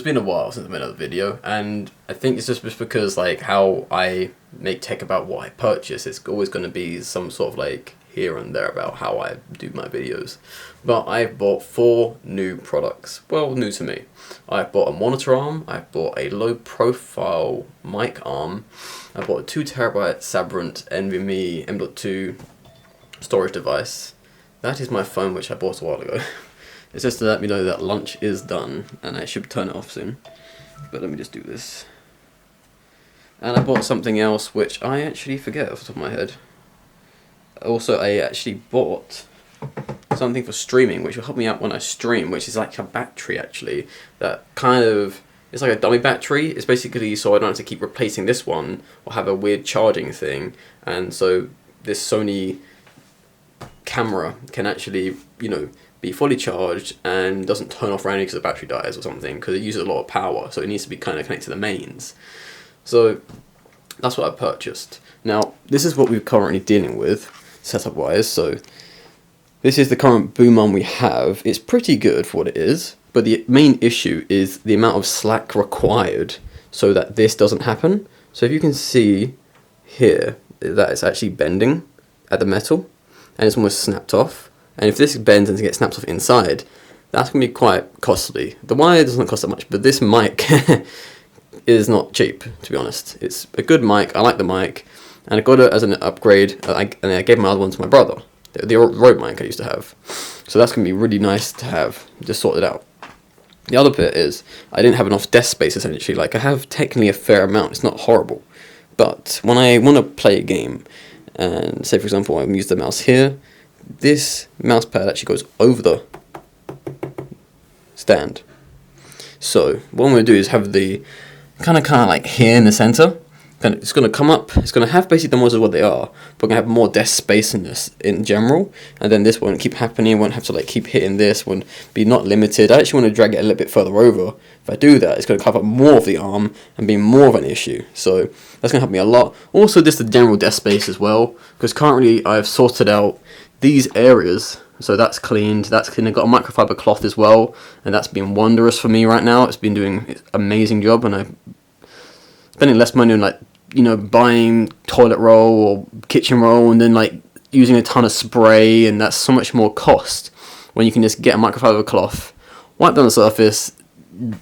it's been a while since I made another video, and I think it's just because like how I make tech about what I purchase, it's always going to be some sort of like here and there about how I do my videos. But I've bought 4 new products, well, new to me. I've bought a monitor arm, I've bought a low profile mic arm, I bought a 2TB Sabrent NVMe M.2 storage device. That is my phone, which I bought a while ago. It's just to let me know that lunch is done, and I should turn it off soon. But let me just do this. And I bought something else which I actually forget off the top of my head. Also, I actually bought something for streaming, which will help me out when I stream, which is like a battery actually, that kind of, it's like a dummy battery. It's basically so I don't have to keep replacing this one or have a weird charging thing. And so this Sony camera can actually, you know, be fully charged and doesn't turn off randomly because the battery dies or something, because it uses a lot of power, so it needs to be kind of connected to the mains. So that's what I purchased. Now this is what we're currently dealing with setup wise. So this is the current boom arm we have. It's pretty good for what it is, but the main issue is the amount of slack required so that this doesn't happen. So if you can see here that it's actually bending at the metal and it's almost snapped off. And if this bends and gets snapped off inside, that's going to be quite costly. The wire doesn't cost that much, but this mic is not cheap, to be honest. It's a good mic, I like the mic, and I got it as an upgrade, and I gave my other one to my brother, the Rode mic I used to have. So that's going to be really nice to have, just sorted out. The other bit is, I didn't have enough desk space essentially. Like, I have technically a fair amount, it's not horrible. But when I want to play a game, and say for example I use the mouse here, this mouse pad actually goes over the stand. So what I'm going to do is have the kind of like here in the center. It's going to come up. It's going to have basically the models what they are, but going to have more desk space in this in general. And then this won't keep happening. Won't have to like keep hitting this. Won't be not limited. I actually want to drag it a little bit further over. If I do that, it's going to cover up more of the arm and be more of an issue. So that's going to help me a lot. Also, just the general desk space as well, because currently I've sorted out these areas. So that's cleaned. That's clean. I've got a microfiber cloth as well, and that's been wondrous for me right now. It's been doing an amazing job, and I'm spending less money on like, you know, buying toilet roll or kitchen roll and then like using a ton of spray, and that's so much more cost when you can just get a microfiber cloth, wipe down the surface,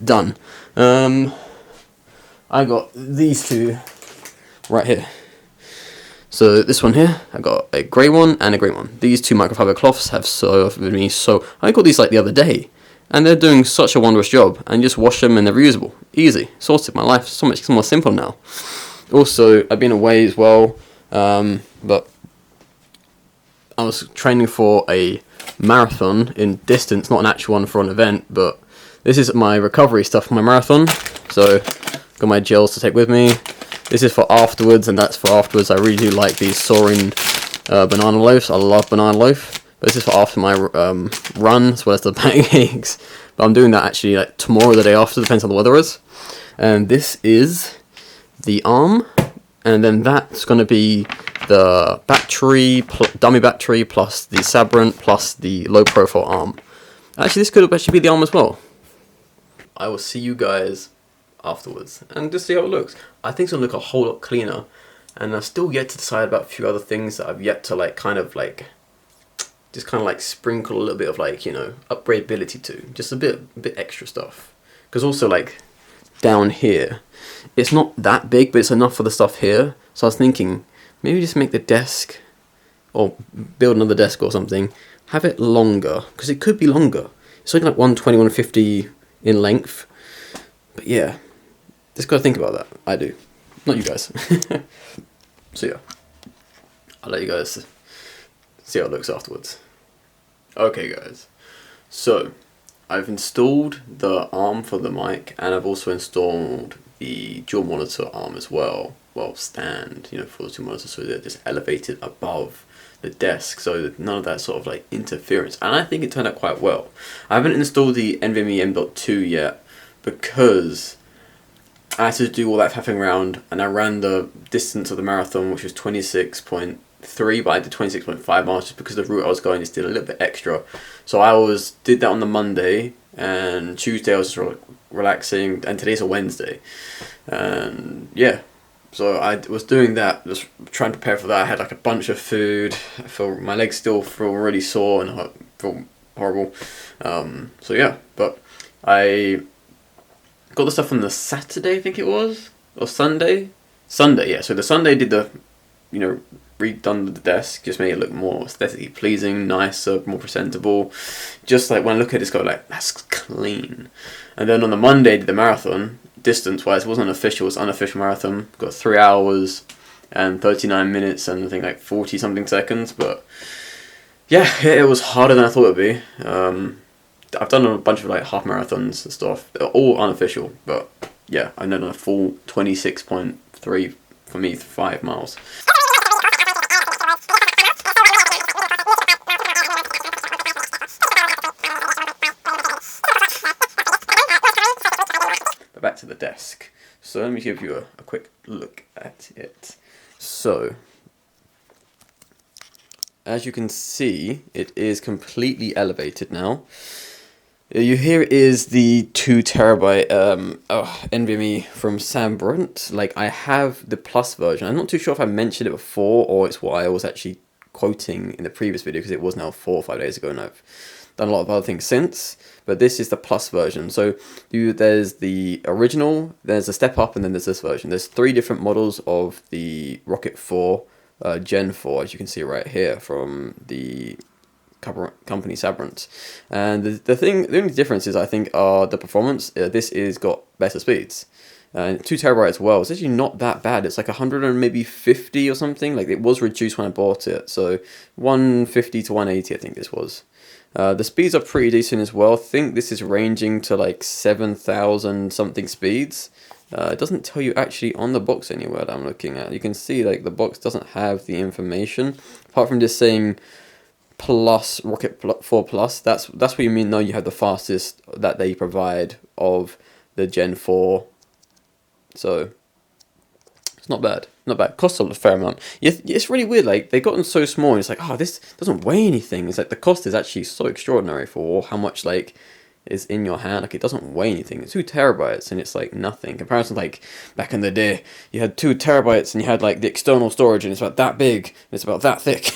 done. I got these 2 right here. So this one here, I got a grey one and a grey one. These 2 microfiber cloths have served me so, I got these like the other day, and they're doing such a wondrous job, and just wash them and they're reusable. Easy, sorted. My life so much more simple now. Also, I've been away as well, but I was training for a marathon in distance, not an actual one for an event, but this is my recovery stuff for my marathon. So, got my gels to take with me. This is for afterwards, and that's for afterwards. I really do like these Soaring banana loaves. I love banana loaf. But this is for after my run, as well as the pancakes. But I'm doing that actually like tomorrow or the day after, depends on the weather is. And this is the arm, and then that's going to be the battery, dummy battery, plus the Sabrent, plus the low profile arm. Actually, this could actually be the arm as well. I will see you guys afterwards and just see how it looks. I think it's going to look a whole lot cleaner, and I've still yet to decide about a few other things that I've yet to like kind of like sprinkle a little bit of like, you know, upgradability to, just a bit extra stuff. Because also like down here, it's not that big, but it's enough for the stuff here. So I was thinking maybe just make the desk, or build another desk or something, have it longer, because it could be longer. It's only like 120, 150 in length. But yeah, just gotta think about that. I do, not you guys. So yeah, I'll let you guys see how it looks afterwards. Okay guys, so I've installed the arm for the mic, and I've also installed the dual monitor arm as well. Well, stand, you know, for the 2 monitors, so they're just elevated above the desk, so that none of that sort of like interference. And I think it turned out quite well. I haven't installed the NVMe M.2 yet, because I had to do all that faffing around, and I ran the distance of the marathon, which was 26.3 26.3, but I did 26.5 miles just because the route I was going just did a little bit extra. So I did that on the Monday, and Tuesday I was just relaxing, and today's a Wednesday. And yeah, so I was doing that, just trying to prepare for that. I had like a bunch of food. My legs still feel really sore and feel horrible. So yeah, but I got the stuff on the Saturday, I think it was, or Sunday. Sunday, yeah. So the Sunday did the, redone the desk, just made it look more aesthetically pleasing, nicer, more presentable. Just like when I look at it, it's got like, that's clean. And then on the Monday, I did the marathon. Distance-wise, it wasn't official, it was unofficial marathon. Got 3 hours and 39 minutes and I think like 40-something seconds. But yeah, it was harder than I thought it would be. I've done a bunch of like half marathons and stuff. They're all unofficial, but yeah, I've done a full 26.3 for me, 5 miles. But back to the desk. So let me give you a quick look at it. So, as you can see, it is completely elevated now. Here is the 2 terabyte NVMe from Sam Brunt. Like, I have the Plus version. I'm not too sure if I mentioned it before or it's what I was actually quoting in the previous video, because it was now 4 or 5 days ago and I've done a lot of other things since. But this is the Plus version. So there's the original, there's a step up, and then there's this version. There's 3 different models of the Rocket 4 Gen 4, as you can see right here from the company Sabrent. And the only difference is, I think, are the performance. This is got better speeds. And 2 terabyte as well. It's actually not that bad. It's like 100 and maybe 50 or something. Like, it was reduced when I bought it. So 150 to 180, I think this was. The speeds are pretty decent as well. I think this is ranging to like 7,000 something speeds. It doesn't tell you actually on the box anywhere that I'm looking at. You can see like the box doesn't have the information apart from just saying Plus Rocket 4 Plus. That's what you mean. No, you have the fastest that they provide of the Gen 4. So it's not bad. Not bad. Costs a fair amount. It's really weird. Like, they've gotten so small. And it's like, oh, this doesn't weigh anything. It's like the cost is actually so extraordinary for how much like is in your hand. Like, it doesn't weigh anything. It's 2 terabytes and it's like nothing. In comparison, like back in the day, you had 2 terabytes and you had like the external storage and it's about that big. And it's about that thick.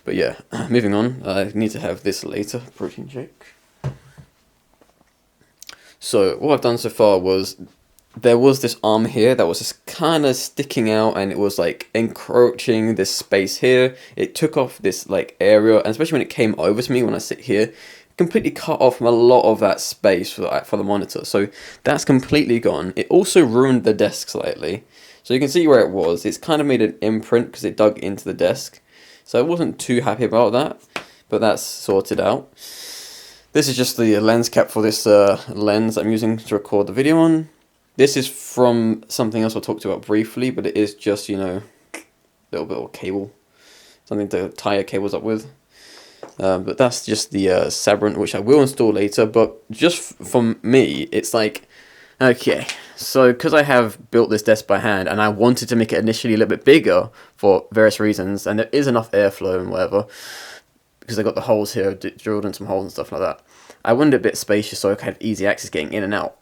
But yeah, moving on. I need to have this later. Protein shake. So what I've done so far was, there was this arm here that was just kind of sticking out and it was like encroaching this space here. It took off this like area, and especially when it came over to me when I sit here, completely cut off a lot of that space for the monitor. So that's completely gone. It also ruined the desk slightly. So you can see where it was. It's kind of made an imprint because it dug into the desk. So I wasn't too happy about that, but that's sorted out. This is just the lens cap for this lens I'm using to record the video on. This is from something else I talked about briefly, but it is just, a little bit of cable. Something to tie your cables up with. But that's just the Sabrent, which I will install later. But just for me, it's like, okay, so because I have built this desk by hand, and I wanted to make it initially a little bit bigger for various reasons, and there is enough airflow and whatever, because I got the holes here, drilled in some holes and stuff like that. I wanted it a bit spacious so I could have easy access getting in and out.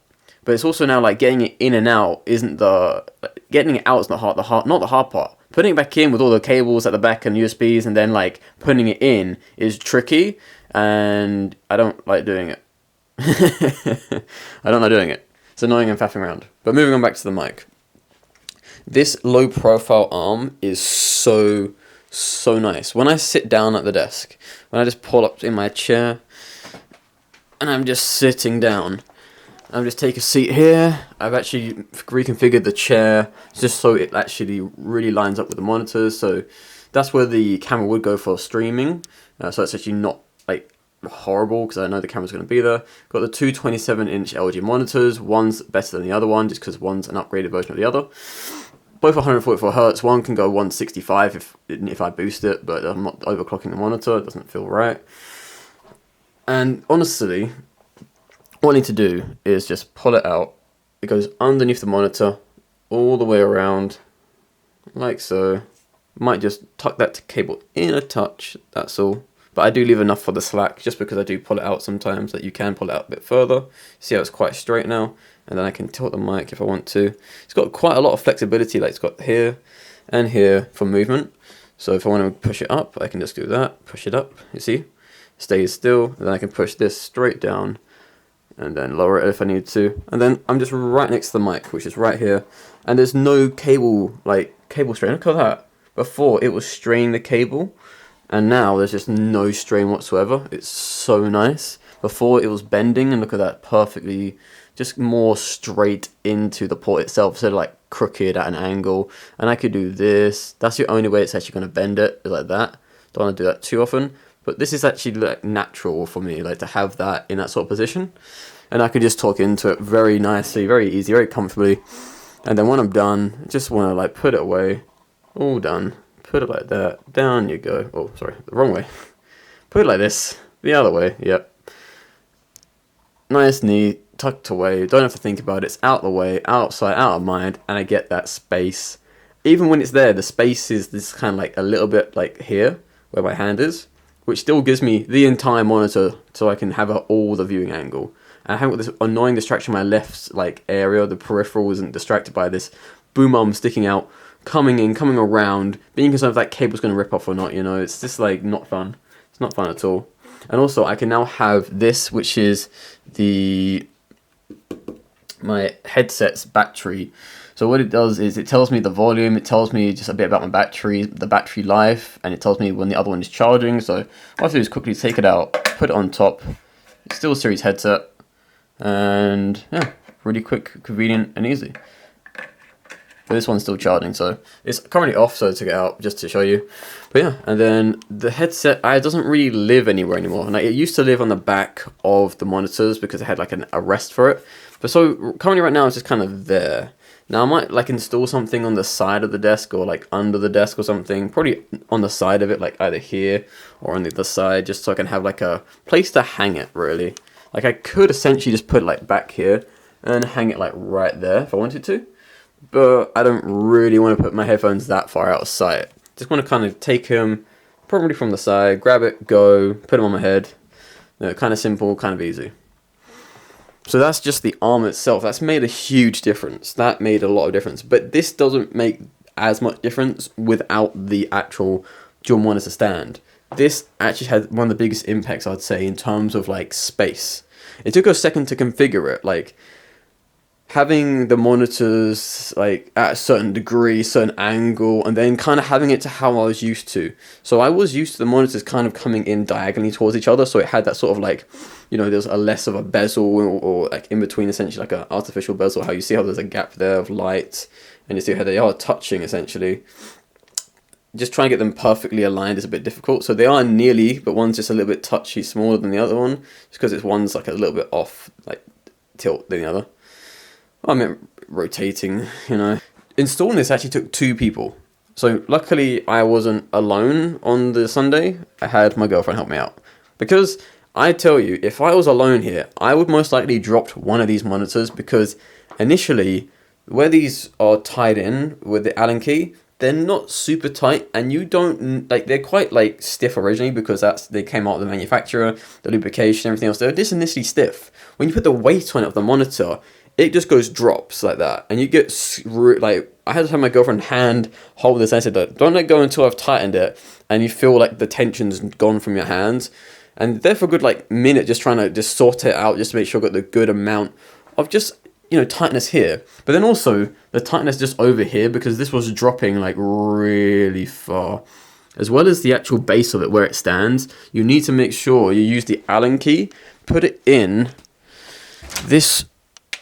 But it's also now like getting it in and out isn't getting it out is not the hard part. Putting it back in with all the cables at the back and USBs and then like putting it in is tricky, and I don't like doing it. I don't like doing it. It's annoying and faffing around. But moving on back to the mic. This low profile arm is so nice. When I sit down at the desk, when I just pull up in my chair and I'm just sitting down, I'll just take a seat here. I've actually reconfigured the chair just so it actually really lines up with the monitors. So that's where the camera would go for streaming. So it's actually not like horrible because I know the camera's going to be there. Got the two 27-inch LG monitors. One's better than the other one just because one's an upgraded version of the other. Both 144 Hz. One can go 165 if I boost it, but I'm not overclocking the monitor. It doesn't feel right. And honestly, what I need to do is just pull it out. It goes underneath the monitor, all the way around, like so. Might just tuck that cable in a touch, that's all. But I do leave enough for the slack, just because I do pull it out sometimes, that you can pull it out a bit further. See how it's quite straight now? And then I can tilt the mic if I want to. It's got quite a lot of flexibility, like it's got here and here for movement. So if I want to push it up, I can just do that, push it up, you see? Stays still, and then I can push this straight down and then lower it if I need to. And then I'm just right next to the mic, which is right here. And there's no cable strain. Look at that. Before it was straining the cable, and now there's just no strain whatsoever. It's so nice. Before it was bending, and look at that, perfectly, just more straight into the port itself, instead of like crooked at an angle. And I could do this. That's the only way it's actually going to bend it, is like that. Don't want to do that too often. But this is actually like natural for me, like to have that in that sort of position. And I can just talk into it very nicely, very easy, very comfortably. And then when I'm done, I just want to like put it away. All done. Put it like that. Down you go. Oh, sorry, the wrong way. Put it like this. The other way, yep. Nice, neat, tucked away. Don't have to think about it. It's out the way, outside, out of mind. And I get that space. Even when it's there, the space is this kind of like a little bit like here, where my hand is, which still gives me the entire monitor, so I can have all the viewing angle. And I haven't got this annoying distraction in my left like area. The peripheral isn't distracted by this boom arm sticking out, coming in, coming around, being concerned if that cable's going to rip off or not, you know. It's just like not fun. It's not fun at all. And also I can now have this, which is my headset's battery. So what it does is it tells me the volume, it tells me just a bit about my battery, the battery life, and it tells me when the other one is charging. So all I have to do is quickly take it out, put it on top. It's still a series headset, and yeah, really quick, convenient, and easy. But this one's still charging, so it's currently off, so I took it out just to show you. But yeah, and then the headset, it doesn't really live anywhere anymore. Like, it used to live on the back of the monitors because it had like a rest for it. But so currently right now it's just kind of there. Now I might like install something on the side of the desk or like under the desk or something, probably on the side of it, like either here or on the other side, just so I can have like a place to hang it, really. Like I could essentially just put it like back here and hang it like right there if I wanted to. But I don't really want to put my headphones that far out of sight. Just want to kind of take them probably from the side, grab it, go, put them on my head. You know, kind of simple, kind of easy. So that's just the arm itself. That's made a huge difference. That made a lot of difference. But this doesn't make as much difference without the actual dual monitor stand. This actually had one of the biggest impacts, I'd say, in terms of like space. It took a second to configure it. Like, having the monitors like at a certain degree, certain angle, and then kind of having it to how I was used to. So I was used to the monitors kind of coming in diagonally towards each other, so it had that sort of like, you know, there's a less of a bezel or like in between, essentially like an artificial bezel, how you see how there's a gap there of light, and you see how they are touching essentially. Just trying to get them perfectly aligned is a bit difficult. So they are nearly, but one's just a little bit touchy smaller than the other one, just because it's one's like a little bit off, like tilt than the other. I meant rotating, you know. Installing this actually took 2 people. So luckily I wasn't alone on the Sunday. I had my girlfriend help me out. Because I tell you, if I was alone here, I would most likely dropped one of these monitors, because initially where these are tied in with the Allen key, they're not super tight, and you don't like, they're quite like stiff originally because they came out of the manufacturer, the lubrication, everything else. They're just initially stiff. When you put the weight on it of the monitor, it just goes drops like that, and you get like, I had to have my girlfriend hand hold this. I said, don't let go until I've tightened it, and you feel like the tension's gone from your hands. And there for a good like minute, just trying to just sort it out, just to make sure I got the good amount of just, you know, tightness here. But then also the tightness just over here, because this was dropping like really far. As well as the actual base of it where it stands, you need to make sure you use the Allen key, put it in this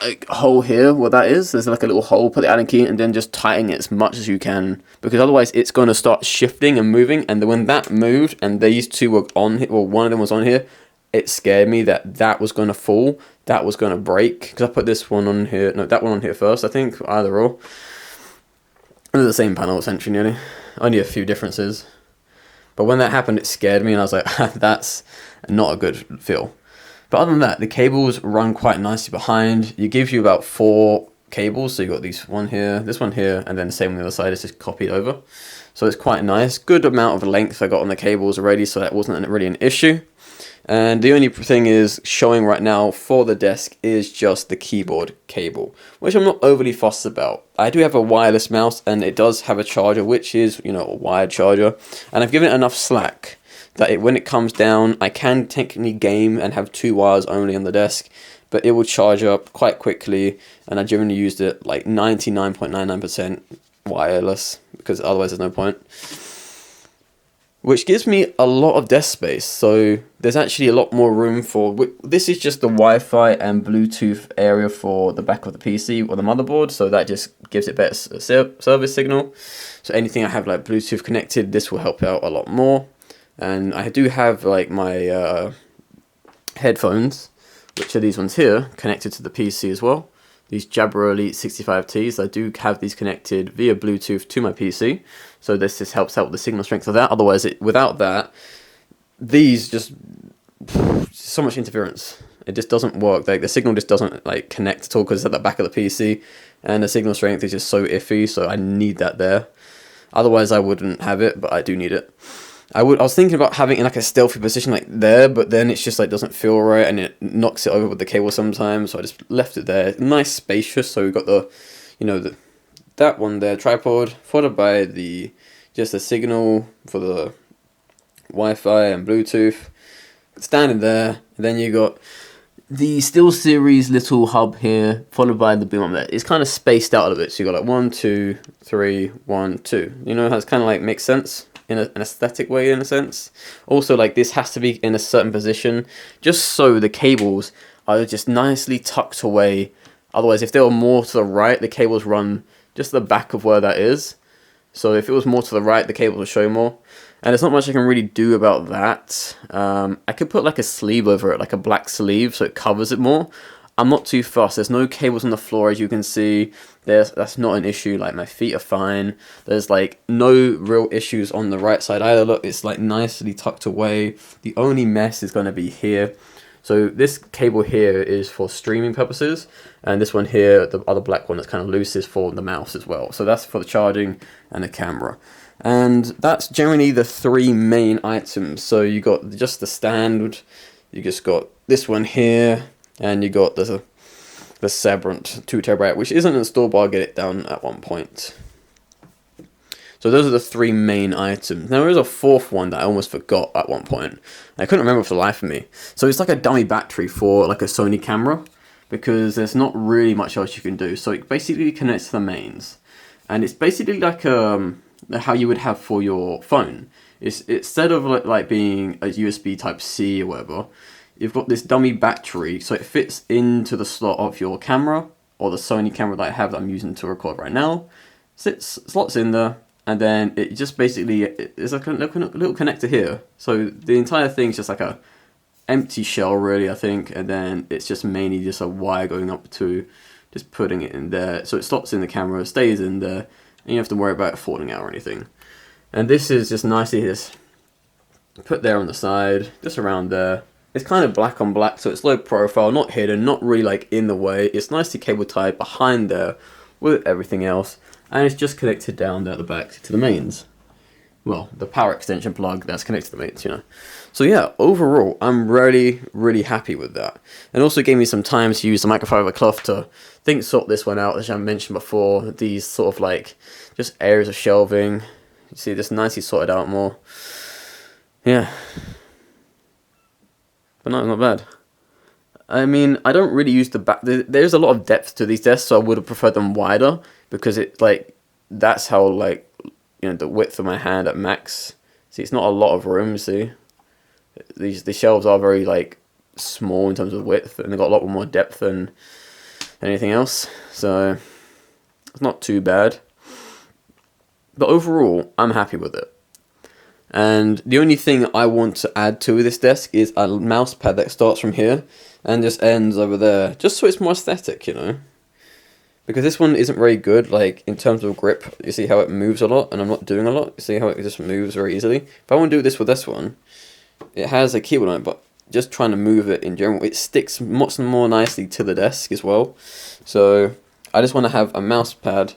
like hole here, what that is, there's like a little hole, put the Allen key, and then just tighten it as much as you can, because otherwise it's going to start shifting and moving. And then when that moved and these two were on here, well, one of them was on here, it scared me that was going to fall, that was going to break, because I put this one on here, no, that one on here first, I think, either or. They're the same panel essentially, nearly, only a few differences. But when that happened, it scared me, and I was like, that's not a good feel. But other than that, the cables run quite nicely behind. It gives you about 4 cables. So you've got these one here, this one here, and then the same on the other side. It's just copied over. So it's quite nice. Good amount of length I got on the cables already, so that wasn't really an issue. And the only thing is showing right now for the desk is just the keyboard cable, which I'm not overly fussed about. I do have a wireless mouse and it does have a charger, which is, a wired charger. And I've given it enough slack that when it comes down, I can technically game and have 2 wires only on the desk, but it will charge up quite quickly. And I generally used it like 99.99% wireless because otherwise there's no point. Which gives me a lot of desk space, so there's actually a lot more room for... This is just the Wi-Fi and Bluetooth area for the back of the PC or the motherboard, so that just gives it better service signal. So anything I have like Bluetooth connected, this will help out a lot more. And I do have like my headphones, which are these ones here, connected to the PC as well. These Jabra Elite 65Ts, I do have these connected via Bluetooth to my PC. So this just helps out with the signal strength of that. Otherwise, without that, these just... so much interference. It just doesn't work. Like the signal just doesn't like connect at all because it's at the back of the PC. And the signal strength is just so iffy, so I need that there. Otherwise, I wouldn't have it, but I do need it. I was thinking about having it in like a stealthy position like there, but then it's just like doesn't feel right and it knocks it over with the cable sometimes, so I just left it there. Nice spacious, so we've got the, that one there, tripod, followed by just the signal for the Wi-Fi and Bluetooth, standing there, and then you got the SteelSeries little hub here, followed by the boom on there. It's kind of spaced out a little bit, so you got like 1, 2, 3, 1, 2. How it's kind of like makes sense? In an aesthetic way, in a sense. Also, like this has to be in a certain position, just so the cables are just nicely tucked away. Otherwise, if they were more to the right, the cables run just the back of where that is. So if it was more to the right, the cables will show more. And there's not much I can really do about that. I could put like a sleeve over it, like a black sleeve, so it covers it more. I'm not too fussed. There's no cables on the floor, as you can see. That's not an issue. Like my feet are fine. There's like no real issues on the right side either. Look, it's like nicely tucked away. The only mess is going to be here. So this cable here is for streaming purposes, and this one here, the other black one that's kind of loose, is for the mouse as well. So that's for the charging and the camera. And that's generally the 3 main items. So you got just the stand. You just got this one here. And you got the Sabrent 2TB, which isn't installed, but I'll get it down at one point. So those are the 3 main items. Now there is a 4th one that I almost forgot at one point. I couldn't remember for the life of me. So it's like a dummy battery for like a Sony camera, because there's not really much else you can do. So it basically connects to the mains, and it's basically like how you would have for your phone. Instead of like being a USB Type C or whatever. You've got this dummy battery, so it fits into the slot of your camera, or the Sony camera that I have that I'm using to record right now. Slots in there, and then it just basically is like a little connector here. So the entire thing is just like a empty shell, really, I think, and then it's just mainly just a wire going up to just putting it in there. So it slots in the camera, stays in there, and you don't have to worry about it falling out or anything. And this is just nicely just put there on the side, just around there. It's kind of black on black, so it's low profile, not hidden, not really like in the way. It's nicely cable tied behind there with everything else, and it's just connected down there at the back to the mains. Well, the power extension plug that's connected to the mains, So yeah, overall, I'm really, really happy with that. And also gave me some time to use the microfiber cloth to sort this one out, as I mentioned before. These sort of like just areas of shelving. You see, this nicely sorted out more. Yeah. But no, not bad. I mean, I don't really use the back. There's a lot of depth to these desks, so I would have preferred them wider, because it that's how the width of my hand at max. See, it's not a lot of room. See, the shelves are very small in terms of width, and they've got a lot more depth than anything else. So it's not too bad. But overall, I'm happy with it. And the only thing I want to add to this desk is a mouse pad that starts from here and just ends over there, just so it's more aesthetic, Because this one isn't very good, in terms of grip. You see how it moves a lot, and I'm not doing a lot. You see how it just moves very easily. If I want to do this with this one, it has a keyboard on it, but just trying to move it in general, it sticks much more nicely to the desk as well. So I just want to have a mouse pad,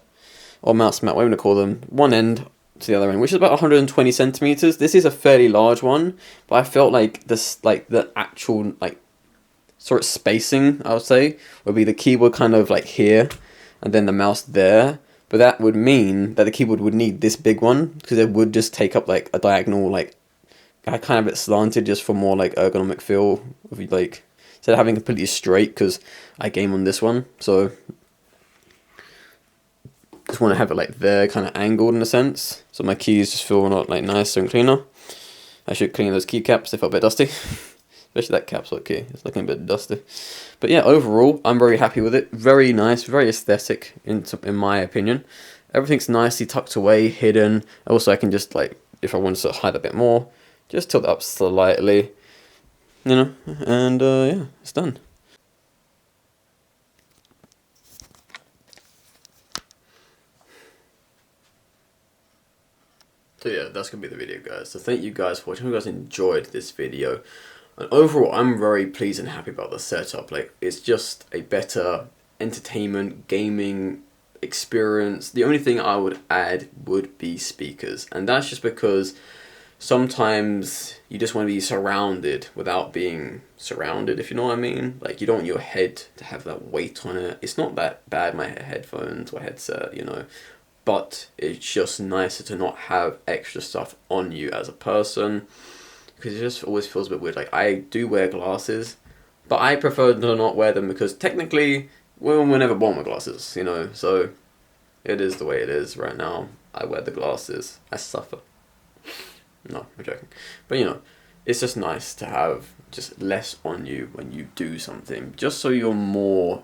or mouse mat, whatever you want to call them, one end to the other end, which is about 120 centimeters. This is a fairly large one, but I felt like this, like the actual like sort of spacing, I would say, would be the keyboard kind of like here, and then the mouse there. But that would mean that the keyboard would need this big one, because it would just take up like a diagonal, like I kind of it slanted just for more like ergonomic feel. If you like, instead of having completely straight, because I game on this one, so just want to have it like there, kind of angled in a sense, so my keys just feel not like nicer and cleaner. I should clean those keycaps, they felt a bit dusty. Especially that caps look key, it's looking a bit dusty. But yeah, overall, I'm very happy with it. Very nice, very aesthetic in my opinion. Everything's nicely tucked away, hidden. Also, I can just like, if I want to hide a bit more, just tilt it up slightly, you know, and yeah, it's done. So yeah, that's going to be the video, guys. So thank you guys for watching. I hope you guys enjoyed this video. And overall, I'm very pleased and happy about the setup. Like, it's just a better entertainment, gaming experience. The only thing I would add would be speakers. And that's just because sometimes you just want to be surrounded without being surrounded, if you know what I mean. Like, you don't want your head to have that weight on it. It's not that bad, my headphones or headset, you know. But it's just nicer to not have extra stuff on you as a person, because it just always feels a bit weird. Like, I do wear glasses, but I prefer to not wear them, because technically, well, we're never born with glasses, you know, so it is the way it is right now. I wear the glasses. I suffer. No, I'm joking. But, you know, it's just nice to have just less on you when you do something, just so you're more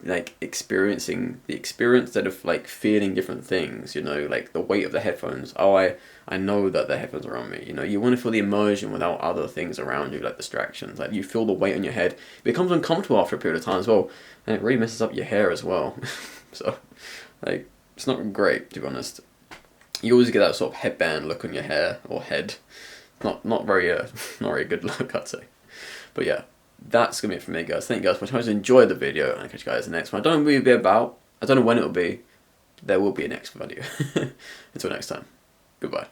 like experiencing the experience instead of like feeling different things, you know, like the weight of the headphones. Oh, I know that the headphones are on me, you know. You want to feel the immersion without other things around you, like distractions. Like, you feel the weight on your head. It becomes uncomfortable after a period of time as well, and it really messes up your hair as well. So, like, it's not great, to be honest. You always get that sort of headband look on your hair or head. Not very not very good look, I'd say. But yeah, that's gonna be it for me, guys. Thank you guys for watching. I hope you enjoyed the video, and I'll catch you guys in the next one. I don't know what it'll be about. I don't know when it'll be. There will be a next video. Until next time. Goodbye.